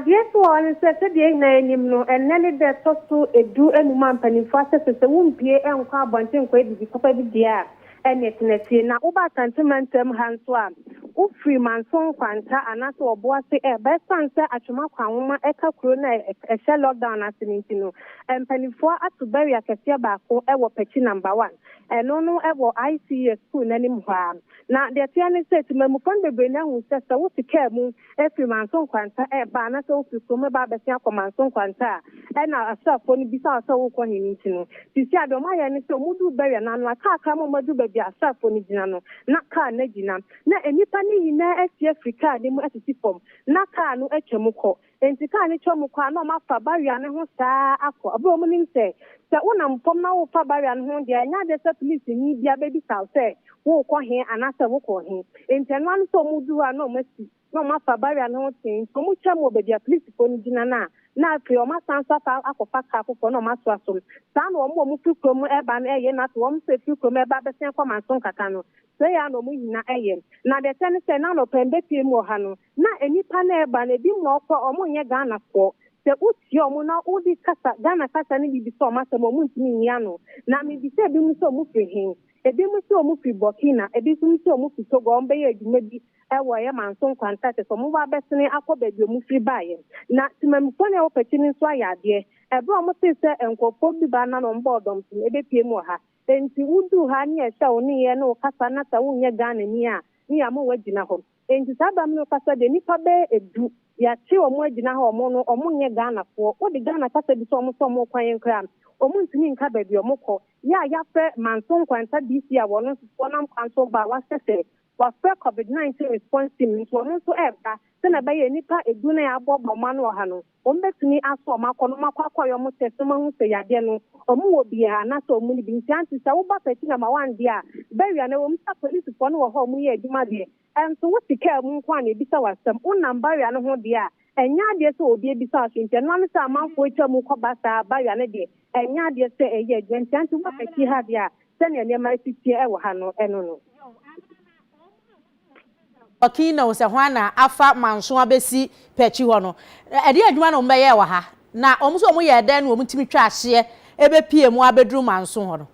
yes one se de na enim no ene ne de toso edu enuma mpanimfo asese wumpie enkwa abonten kwa ebi papa bi dia enetineti na uba sentimentum hanso a ufiri manson kwanta anaso oboa se be sanse atwoma kwanwoma eka kuro na ehye lockdown asinti no empanifo atubari akese baako ewo pechi number 1 eno no ewo ICS school nanim hwa na de tiane set memufon bebre na hu se wo sika mu efiri manson kwanta ba na so ofiri kuro ba besia manson kwanta na asafo ni bisa so wo kwa hinti no sisi adoma ya ni so mudu bari na no aka mo madu baby asafo ni gina no na ka na gina na enipa ni hina esi Africa ni mu asisi fom na ka no atwemu ko enti ka ni twemu ko na ma fa bari ne ho saa akọ abo mu nim se wona fom na wo fa bari ne ho de anya de se police ni bia baby saw se wo ko he anasa wo ko he enti no an so mudu a no masi no ma fa bari ne ho tin so mu twemu baby police ko ni gina na afi o ma sansa fa akofa ka akofo no ma so asom sa na o mu fi krom eba na eye na to o mu se fi krom eba be sen kwa manson kaka no se ya no mu hina eye na de ten se na no pembe pie mu ha no na enipa na eba na bi mu okọ o mu nye Ghana ko se uti o mu na udi kasa Ghana kasa ni bi so ma se mo mu ntimi nya no na mi bi se bi mu so mu fi hin ebi mu so mu fi Burkina ebi mu so mu fi Togo o mbe ye adwuma bi ewo ye manson kwanta se so mu ba besene akoba bi mu firi baye na timamfo na wo petini so ayade ebe o mo se enkofo bi ba na no mbodom ebe pie mu ha enti wudu ha ni ehya oni ye no kasa na ta wunye Ghana ni a mo wagina ho enti saba mi kasa de nipa be edu ya chi o mo agina ha o mo no o mo nye Ghana fo o de Ghana kasa bi so mo kwan kra o mo ntini nka ba bi o mo ko ya fe manson kwanta BC a wono so nam kwanso ba wa sese wa fe COVID-19 response team so no so eba se na ba ye nipa edu na ya bobo ma no ha no o mbetini aso ma kono makwakoyo mo tese ma hu se yade no o mu wo bia na so mu ni bi ntanti sa wo ba peti na ma 1 dia bawia na wo mta police fo no wo ho mu ye adwuma de so wo sika mu kwa na ebisa wasam unam bawia no ho dia enya de so obi ebisa asinte no amsa amanfo etwa mu kwa basa bawia ne de enya de se eye ntanti wo peti ha dia se ne ne ma sitie e wo ha no eno no Okina wo se hwana afa manso abesi pechi ho no ede adwuma no mbeye wa ha na omuso omu ye den no omutimi twa ahye ebe pie mu abedru manso ho no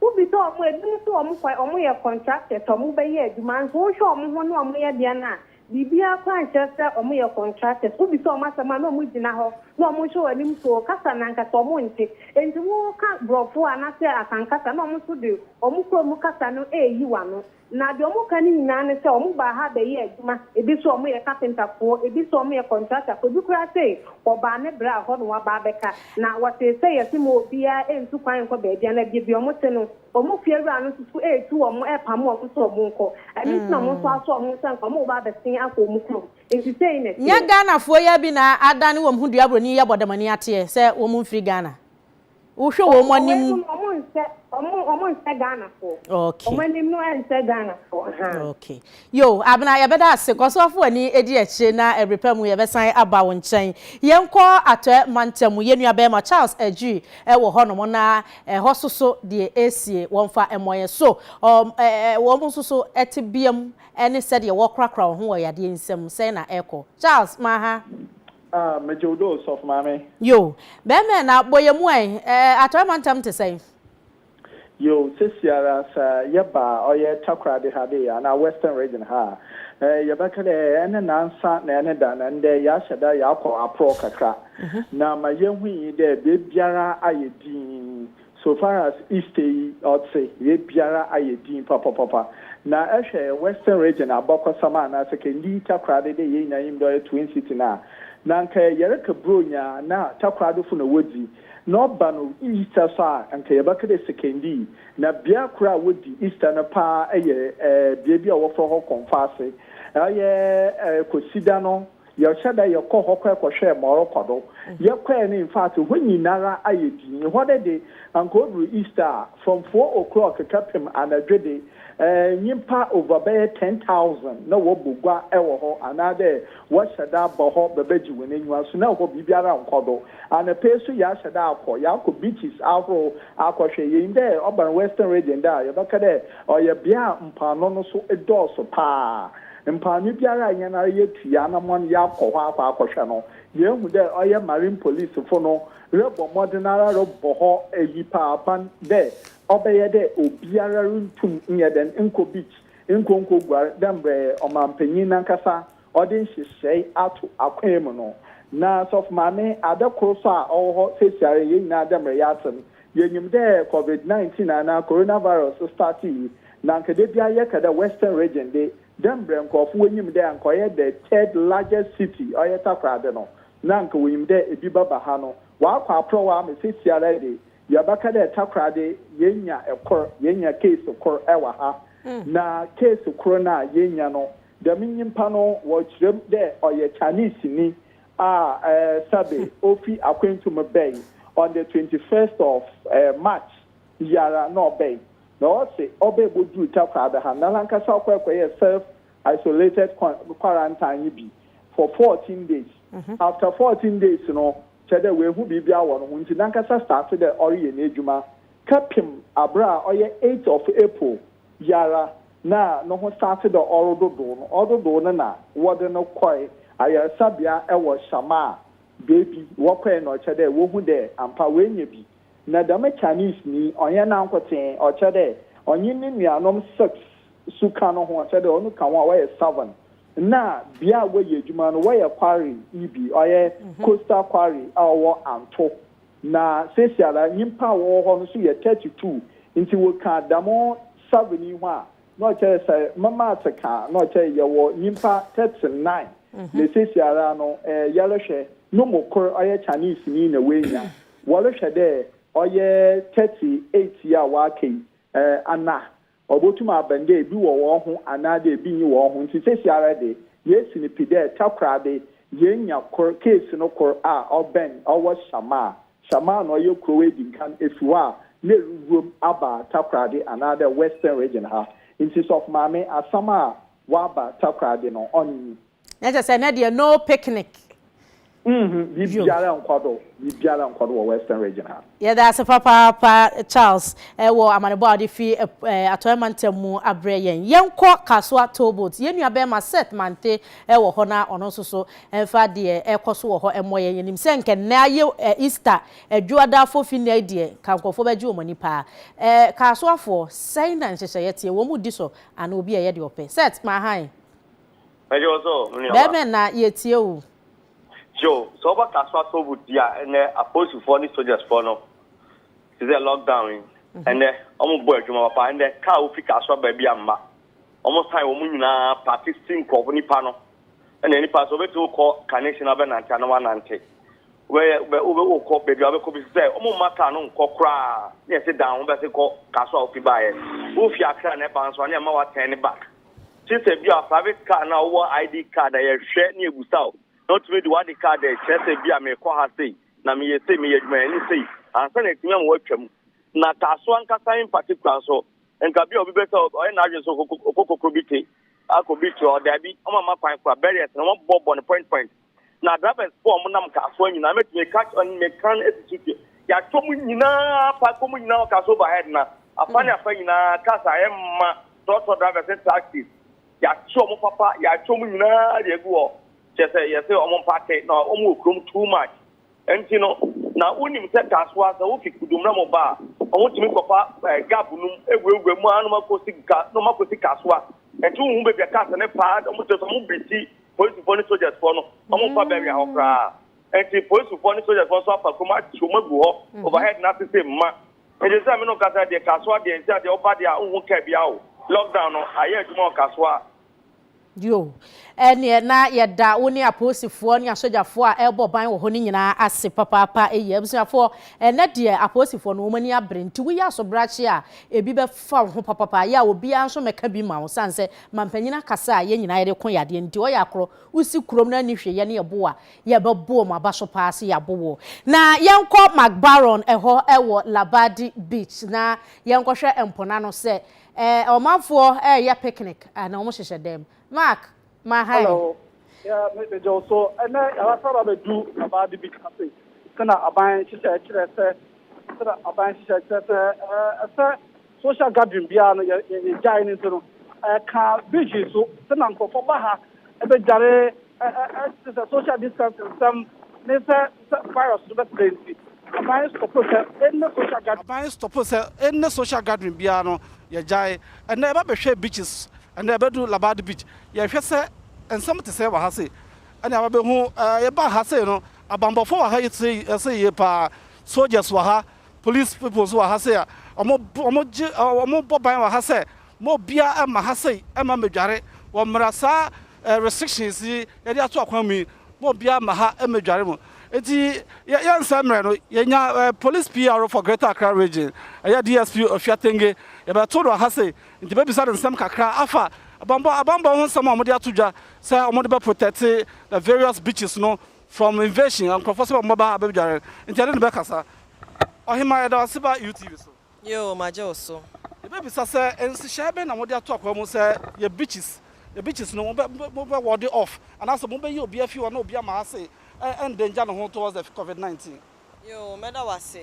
ubi to omu ebi so omu ye contractor to omu beye adwuma nso wo hwe omu ho no omu ye dia na bibia kwa nchese omu ye contractors ubi so omu asema no omu gina ho no omu hwe wanim so kasa na nkasa omu nti enti wo ka brofo anase akankasa no omu so de omu ko omu kasa no eyi wa no na de omu kan ni na ne se omu ba ha be ye adwuma ebi so omu ye carpenter fo ebi so omu ye contractor ko bi kura se oba ne bra ho no wa ba beka na wate se ye simo obia entu kwan ko be dia na bi omu te no omu fiewura no susu etu omu epam omu so omu nko abi na omu so aso omu san omu ba be sin akọ omu kro enti sei ne nya Ghana fo ya bi na adane wo mhudu abroni ya bodamani ate se wo mu mfiri Ghana wo hwe wo mo anim omu nse Ghana fo okay omu anim no nse Ghana fo okay yo abna ya beda ase kosofo ani edi eche na ebrepam ye besan aba wo nchen yenko atwe mantam yenua be ma Charles Aju wo ho no mo na hososo de esie wonfa emoye so wo mo soso etibiam ene said ye wo krakra ho wo yade nsem say na eko Charles maha mejodo of mame yo be me na boyemu atwe mantam te say yo sisiara sa yeba oye takra de hade ya na western region ha yebaka de ene nansa na ene da na nde ya sheda ya akọ apro kakra na ma yehu yi de be biara ayedin so far as east I'd say ye biara ayedin papa na ehwe western region aboko sama na sekendi takra de ye nyanyim do twin city na nka yereka bronya na takra do fu na wodi no bano Easter sa anka yebaka de sekendi na bia kura wodi Easter na pa bia bia wo fro ho konfase kosida no ye shada ye ko ho kwa hwe moro kodo ye kwa ni in fact when yinara ayedi ho de anka odru Easter from 4 o'clock kapem anadwede nyimpa over by 10,000 na wo bugwa ewo ho anade wo shada bo ho bebeji wenenwa so na ho bibiara nkodo ana peso ya shada akọ ya ko beaches afro akohwe yinde urban western region da ya baka de oye bia mpano no so edoso pa mpano biara anya na yetu ya na mon ya akọ ho akohwe no yehu de oye marine police fo no rebo modernara robo ho eyi pa pan de obeye de obiara runtum nyeden enko beach nkonko gware dembre omampanyin nankasa odin hyehyɛ ato akwam no na sof mame adakoro so a ɔwɔ sesiare yɛn na dembre yatem yenyim de covid-19 na coronavirus started na nkede bia yɛ kada western region de dembre nkɔfo wenyim de ankɔyɛ the third largest city ɔyɛ takrade no na nka wenyim de ebi baba ha no wa akɔ apro wa me sesiare de yabaka de takrade yenya case kor ɛwa ha na case kor na yenya no daminyimpa no wo kyerem de oye Chinese ni sabe ofi akwentum bay on the 21st of March yara no bay no say obe bodu takwada ha na lankasa akwaye self isolated quarantine bi for 14 days after 14 days no chede we hu bibia wo no nti lankasa started the ori enejuma kapim abra oye 8th of April yara na no ho started the ododo no na wode no koi aya sabia ewo shama baby wo koi no chede wo hu de ampa wenye bi na dama Chinese ni onye na nkoten o chede onye ni nuanom 6 suka no ho chede onu kan wa 7 na bia we yedwuma no we quarry ibi oye coastal quarry awo anto na sesiala nyimpa wo ho no so ye 32 nti wo ka damo 7 ho a no che say mama ataka no che ye wo nyimpa 39 le sesiara no yalo hwe no mokor oye Chinese ni na wenya wo lo hwe de oye 38 ya wa kai ana obotuma abande bi wo ho ana de bi ni wo ho nti sesiara de yesi ni pide takra de yenya kor case no kor a oben owo shama no ye krowe dinkan efiwa le room aba takra de another western region ha inti of mame asama waba takrade no oni na just say na there no picnic bibiara nkwado wo western region ha yeah that's a papa Charles wo amanebo ade fi atoymantamu abreyen yenko kaso atobot yenua be ma set mante wo ho na ono soso emfa de ekoso wo ho emoye yenim se nke na ye Easter adwuada fofi na de kankofo beje omani pa kaso afo sai na nhyehyɛ yete wo mu di so ana obi ye de ope set ma han mejo so be na yetie o Joe, so what Caswa told with dia and opposed to 40 soldiers for no. Is there lockdown and almost boy to and the car will pick Caswa baby and ma. Almost time woman na participating company panel. And any pass over to call Carnation of an Antana Nante. Where we call baby, I will say, Omo Macano, Cocra, yes, sit down, but they call Caswa of Pibaye. Who Fiacra and Evans, 1 year more 10 back. Since a private car now, ID card, I share near Gustavo. Not to do what the card there, Chelsea be a me kwa say, na me say me any say, and send it to me work him. Na Taswan Kasa in particular so, and Gabi will be better or an agent of Kokobiti, Akobiti or Debbie, Oma Pine for barriers and one bob on the point. Now, that is for Monam Caswan, I make me catch on me can execute. Ya Tomina, Pacomina, Casoba head now. A funny affair in a casa, I am daughter drivers and taxis. Ya Chomo Papa, Ya Chomina, the go. Just say yes, I'm party now. Almost too much. And you know, now only set as was the Uki Kudumamo bar. I want to make a gabunum, a will be one no Makosi Caswa, and 2 who be a cast and a part, almost a mobility, police to foreign soldiers for no, almost Baby Hopra. And the police to foreign soldiers for Sapa Kuma Chumabu overhead nothing say ma. And the Samino Casa de Caswa, the entire the Opadia, who can be out. Lockdown, I hear tomorrow Caswa. Yo ene na yeda woni aposifo ne asojafo a ebo ban wo honi nyina ase papa ebusuafo ene de aposifo no mani abrenti wi asobrache a ebi be fa ho papa ya obi anso meka bi ma wo sanse mampanyina kasa ye nyina yede kon yade nti o yakro usi krom na ni hweye ne yebo a ye bebo ma baso paase yabo na yenko macbaron eho ewo Labadi Beach na yenko hwe empona no se omafo ya picnic na omo hyehyɛ dem Mark, my hi. Hello. Yeah, maybe Joe. So, and I thought I would do about the big cafe. Can I buy social gathering beyond the giant into car beaches. So, then for Baha, a jare, social distancing, some virus to the place. Social gathering beyond your giant, and never be share beaches. and they bedu Labad Beach. Yeah, if you say, and some to say what I say, and I will be who has say no. About before I say soldiers were police people who are say more by what say more beer and mahase Emma Majare or Marasa restrictions the idea to acquire me more beer maha and Majaremo. It's young Samuel, police PR for Greater Accra region, a DSP of Fiatenge, about Todo Hase, in the baby side and some Kakra Afa. Abamba some Modia Tuja, say Omodiba protect the various beaches no. From invasion and professor mobile baby in the back sir. Or him I about UTV so. Yo, my Joe so. The baby say and Shaben and what they talk almost say your beaches. The beaches no ward off. And also mobile you be a few no be a mass and then Jan home towards the COVID-19. Yo, Meda was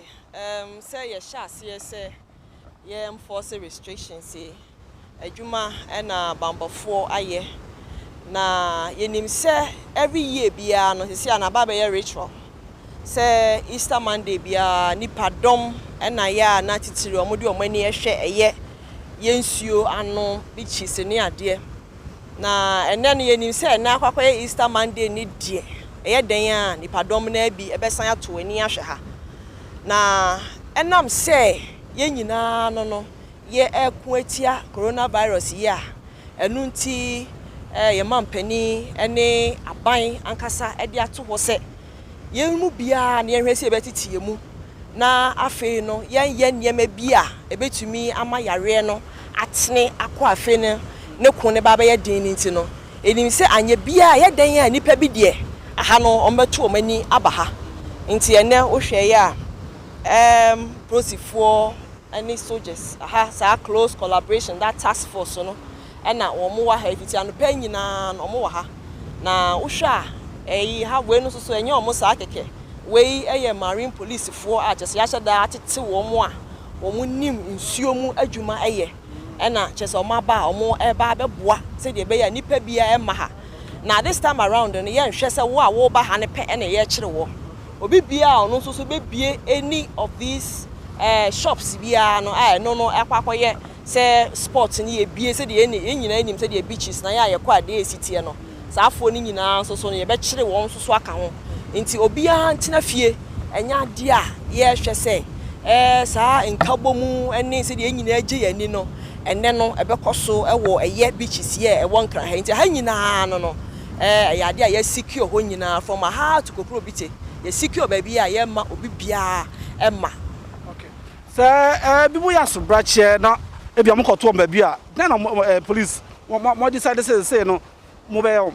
say your shots here say enforce restrictions say a Juma and a bumper 4 a year. Na yenim say every year bia no say na baba ye ritual say Easter Monday bia nipa dom na ya na titiri omode omani ehwe eye yensuo ano beaches ne ade na ene no yenim say na akwakoye Easter Monday ni die eye den a nipa dom na bi ebesan ato ani ahwe ha na enam say ye nyina no ye eku atia coronavirus ya enu nti ye mampani ene aban ankasa e de ato ho se ye mu bia na ye hwese betiti mu na afi no ye niema bia ebetumi ama yare no atene akọ afi ne kun ne baba ye din nti no enim se anye bia ye den a nipa bi de aha no ombeto omani abaha nti ene wo hwe ya prosifo any soldiers aha sa close collaboration that task force no na omo wa ha fiti anu pa nyina no omo wa ha na uhwa ha we no so enye omo sa keke we marine police fo a chese ya hyeda atete omo a omo nim nsuo mu adwuma na chese omo ba omo ba beboa se de be ya nipa bia ma ha na this time around no ye nhwe se wo a wo ba ha ne pe na ye kire wo obi bia ono so be bie any of these shops bia no no akwakoye say sports ni ebie say de nyina enim say de beaches na ya yekọ ade esitie no sa afọ ni nyina so no ye be kire won so aka ho nti obi a ntina fie enya ade a ye hwe say sa nkabomu ene say de nyina age yani no enne no ebekoso ewo eye beaches ye won kra ha nti ha nyina no ya ade a ye secure ho nyina from a ha to kokro bite ye secure ba bia ye ma obi bia ema okay say bibu ya so brache na ebi amokoto on ba bia na police mo decide say no mo be o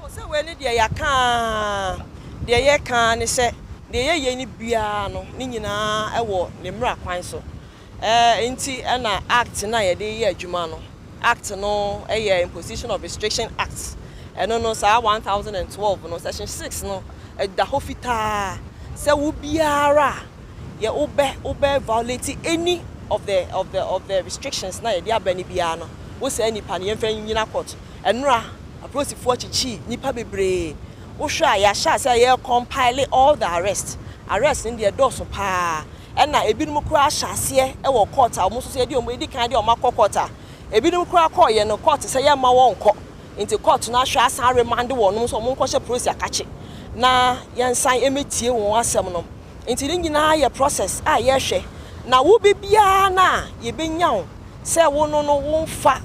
say we ni de ya kan de ye kan ni say de ye ni bia no ni nyina ewo ne mra kwan so nti na act na ye de ye adwuma no act no imposition of restriction act no sa 1012 no section 6 no da hofita say wo biara ye obe violate any of the restrictions na ye de abani bia no wo say nipa ne yemfa nyina court enra approach for chichi nipa bebre wo hwa ya sha say ye compile all the arrest in the door so pa na ebinum kura hyase e wo court a mo so say de o mo edi kan de o makọ court a ebinum kura call ye no court say ye ma won kọ into court na hwa asan remand won so mo nkọ hye process akache na yensan emetie won asem no into ni nyina ye process a ye hwe na wo bibia na ye benya wo say wo no wo mfa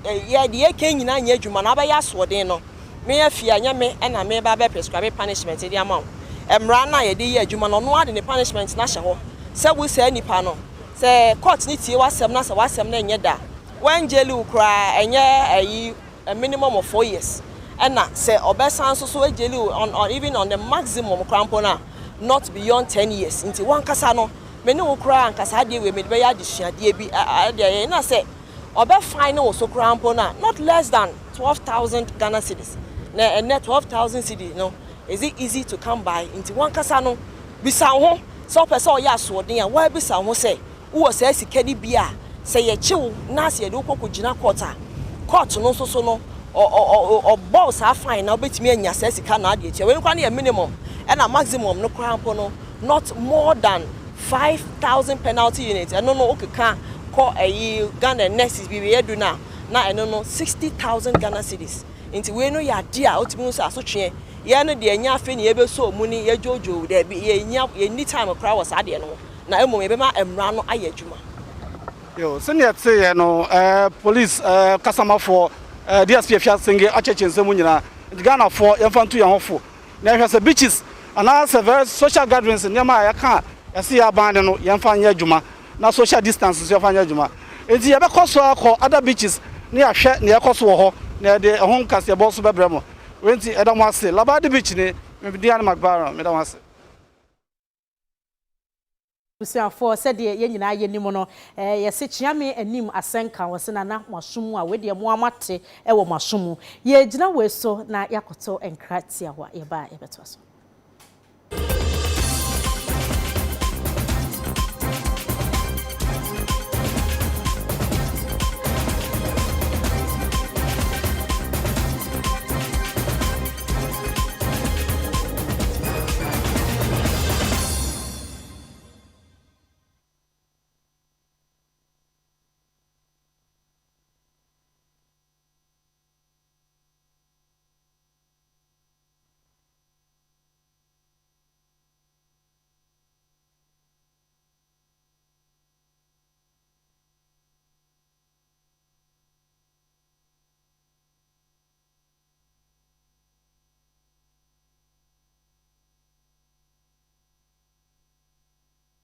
ye de ye kan nyina nya adwuma na ba ya soden no me afia nya me na me ba be prescribe punishment de ama emra na ye de ye adwuma no no ade ne punishment na hye ho say we say nipa no say court ni tie wasem na say wasem na enye da when jailu kra enye a minimum of 4 years and na say obesan so jailu on even on the maximum crampo na not beyond 10 years into one kasa no me ne wo kra ankasa de we me be ya desuade bi de na say obe fine wo so crampo na not less than 12,000 Ghana cedis na net 12,000 cedis no is it easy to come by into one kasa no bisa ho so person ya so den a wa bisa ho say wo say sika di bia say ye chiw na say de kokogina court no so no o boss a fine na obetimi anya say sika na ade we nkwa na minimum and a maximum no crampo no not more than 5,000 penalty units and no okeka call Ghana nurses bi we do na na eno no 60,000 Ghana cedis nti we no ya dia otimi so asotwe ye no de anya afi ne ye be so mu ni ye jojo de bi ye nya ye ni time kra was ade no na emo ye be ma emra no aye adwuma yo senior say no police customer for DSP afia singe acheche nsemu nyina Ghana for yemfantu ya hofo na ehwe se beaches and as very social gatherings nyama ya ka yesi ya band no yemfa nya adwuma na social distance so yemfa nya adwuma enti ye be koso akọ other beaches ne ahwe ne ekoso wo ho na de ehon kase bo so bebremo enti edam ase labade beach ne me dia na magbara me dam ase Busiafo said ye nyina ye nim no ye se chiame anim asenka wo se na masomu a we de mo amate e wo masomu ye gina we so na yakoto enkratia ho ye ba ye beto so